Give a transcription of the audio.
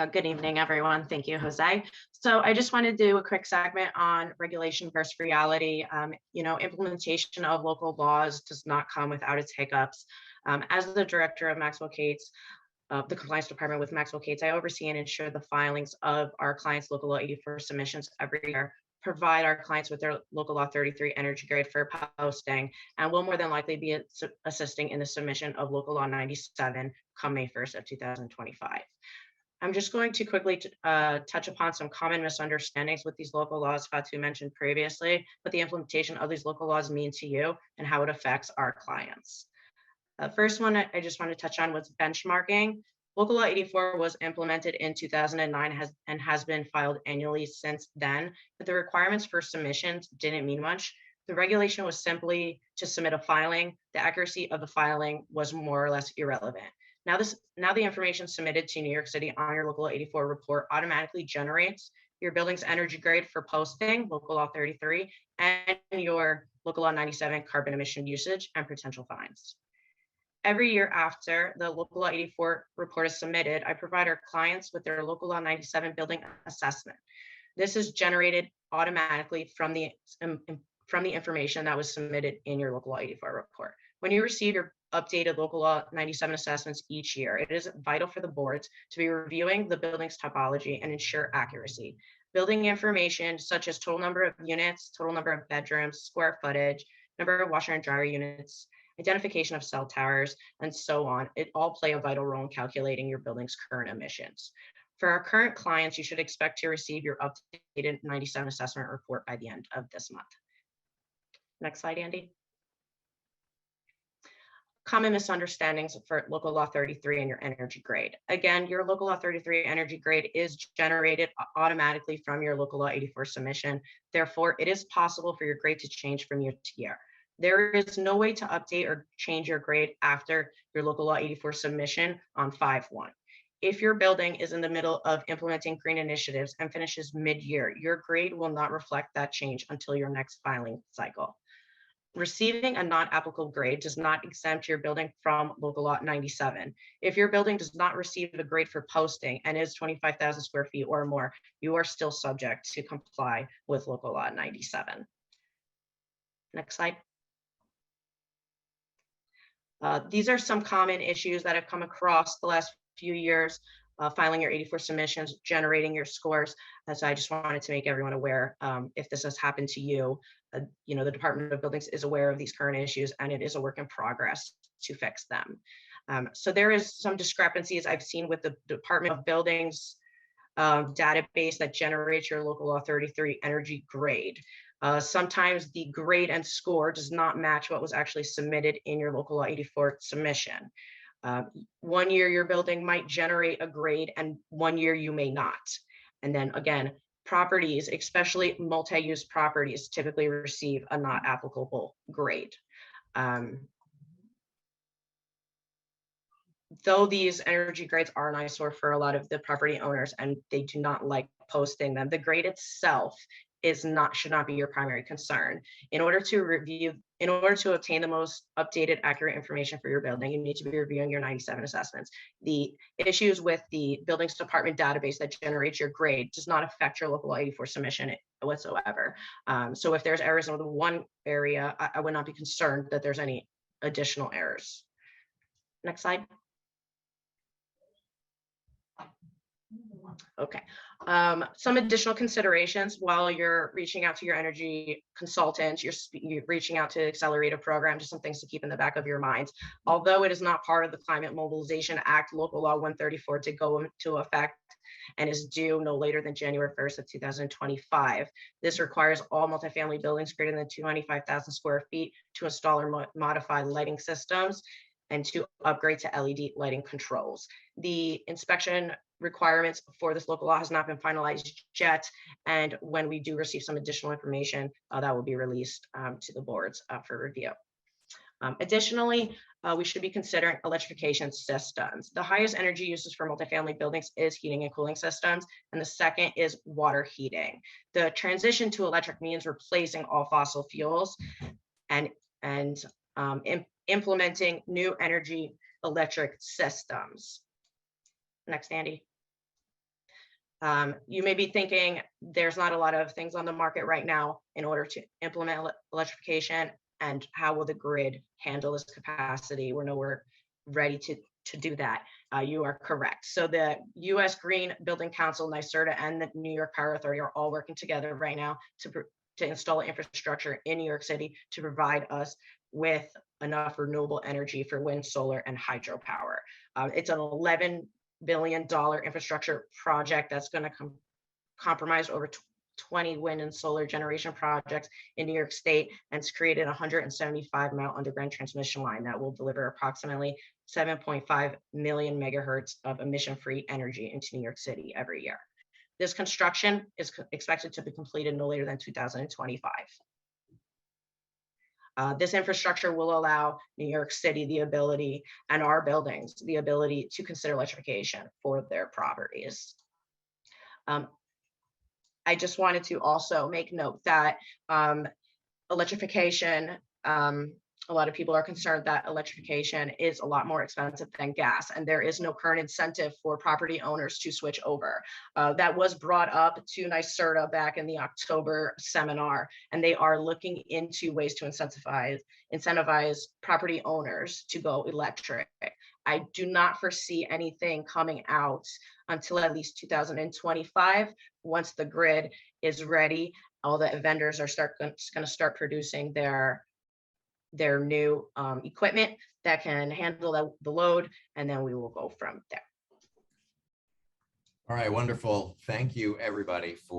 Good evening, everyone. Thank you, Jose. So I just want to do a quick segment on regulation versus reality. Implementation of local laws does not come without its hiccups. As the director of Maxwell-Kates, the compliance department with Maxwell-Kates, I oversee and ensure the filings of our clients' local law 84 submissions every year, provide our clients with their local law 33 energy grade for posting, and will more than likely be assisting in the submission of local law 97 come May 1st of 2025. I'm just going to quickly touch upon some common misunderstandings with these local laws Fatu mentioned previously, what the implementation of these local laws mean to you and how it affects our clients. First one I just want to touch on was benchmarking. Local Law 84 was implemented in 2009 and has been filed annually since then, but the requirements for submissions didn't mean much. The regulation was simply to submit a filing. The accuracy of the filing was more or less irrelevant. Now the information submitted to New York City on your Local Law 84 report automatically generates your building's energy grade for posting, Local Law 33, and your Local Law 97 carbon emission usage and potential fines. Every year after the Local Law 84 report is submitted, I provide our clients with their Local Law 97 building assessment. This is generated automatically from the information that was submitted in your Local Law 84 report. When you receive your updated Local Law 97 assessments each year, it is vital for the boards to be reviewing the building's topology and ensure accuracy. Building information such as total number of units, total number of bedrooms, square footage, number of washer and dryer units, identification of cell towers, and so on, it all play a vital role in calculating your building's current emissions. For our current clients, you should expect to receive your updated 97 assessment report by the end of this month. Next slide, Andy. Common misunderstandings for Local Law 33 and your energy grade. Again, your Local Law 33 energy grade is generated automatically from your Local Law 84 submission. Therefore, it is possible for your grade to change from year to year. There is no way to update or change your grade after your Local Law 84 submission on 5/1. If your building is in the middle of implementing green initiatives and finishes mid-year, your grade will not reflect that change until your next filing cycle. Receiving a non-applicable grade does not exempt your building from Local Law 97. If your building does not receive a grade for posting and is 25,000 square feet or more, you are still subject to comply with Local Law 97. Next slide. These are some common issues that have come across the last few years, filing your 84 submissions, generating your scores. So I just wanted to make everyone aware, if this has happened to you, the Department of Buildings is aware of these current issues and it is a work in progress to fix them. So there is some discrepancies I've seen with the Department of Buildings database that generates your Local Law 33 energy grade. Sometimes the grade and score does not match what was actually submitted in your Local Law 84 submission. One year your building might generate a grade and one year you may not. And then again, properties, especially multi-use properties, typically receive a not applicable grade. Though these energy grades are an eyesore for a lot of the property owners and they do not like posting them, the grade itself should not be your primary concern. In order to obtain the most updated, accurate information for your building, you need to be reviewing your 97 assessments. The issues with the buildings department database that generates your grade does not affect your Local Law 84 submission whatsoever. So if there's errors in the one area, I would not be concerned that there's any additional errors. Next slide. Okay, some additional considerations while you're reaching out to your energy consultant, you're reaching out to accelerate a program, just some things to keep in the back of your minds. Although it is not part of the Climate Mobilization Act, Local Law 134 to go into effect and is due no later than January 1st of 2025. This requires all multifamily buildings greater than 295,000 square feet to install or modify lighting systems and to upgrade to LED lighting controls. The inspection requirements for this local law has not been finalized yet, and when we do receive some additional information, that will be released to the boards for review. Additionally, we should be considering electrification systems. The highest energy uses for multifamily buildings is heating and cooling systems, and the second is water heating. The transition to electric means replacing all fossil fuels and implementing new energy electric systems. Next, Andy. You may be thinking there's not a lot of things on the market right now in order to implement electrification, and how will the grid handle this capacity? We're nowhere ready to do that. You are correct. So the U.S. Green Building Council, NYSERDA, and the New York Power Authority are all working together right now to install infrastructure in New York City to provide us with enough renewable energy for wind, solar, and hydropower. It's an $11 billion infrastructure project that's going to compromise over 20 wind and solar generation projects in New York State, and it's created a 175-mile underground transmission line that will deliver approximately 7.5 million megahertz of emission-free energy into New York City every year. This construction is expected to be completed no later than 2025. This infrastructure will allow New York City the ability, and our buildings, the ability to consider electrification for their properties. I just wanted to also make note that electrification, a lot of people are concerned that electrification is a lot more expensive than gas, and there is no current incentive for property owners to switch over. That was brought up to NYSERDA back in the October seminar, and they are looking into ways to incentivize property owners to go electric. I do not foresee anything coming out until at least 2025. Once the grid is ready, all the vendors are going to start producing their new equipment that can handle the load, and then we will go from there. All right, wonderful. Thank you, everybody, for